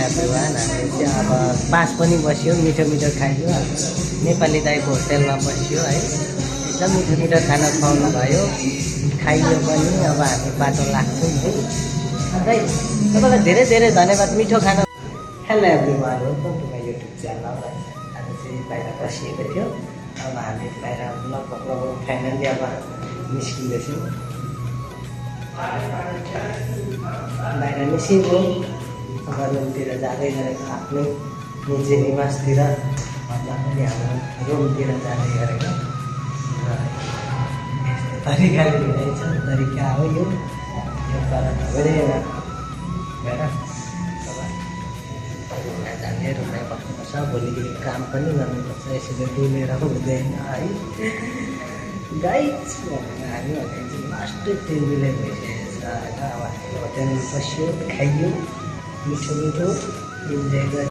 everyone हामी चाहिँ अब 5 पनि बस्यो मिठो मिठो खायो नेपाली दाइको होटेलमा बस्यो है एकदम मिठो मिठो खाना खुवाउनु भयो खाइयो पनि अब हामी बाटो लाग्छौँ है दाइ तपाईँलाई धेरै धेरै धन्यवाद मिठो खाना hello everyone welcome to my YouTube channel है आज चाहिँ बाहिर बसिएको थियो अब हामी बाहिर लगभग फाइनली अब निस्किँदैछौँ बाहिर निस्किएको अब रुमतिर जाँदै गरेको आफ्नै निजी निवासतिर भन्दा पनि हाम्रो रुमतिर जाँदै गरेको तरिकाले हिँडेछ तरिका हो यो कारण हुँदैन भएर रुममा जाने रुममै बस्नुपर्छ भोलि काम पनि गर्नुपर्छ यसरी डुलेर हुँदैन है गाइड्स भनेर हामी चाहिँ लास्ट 3 जुलाई भइसकेको छ होइन अब हामी होटेलमा बस्यो खाइयो मिठो मिठो इन्जोय गर्यो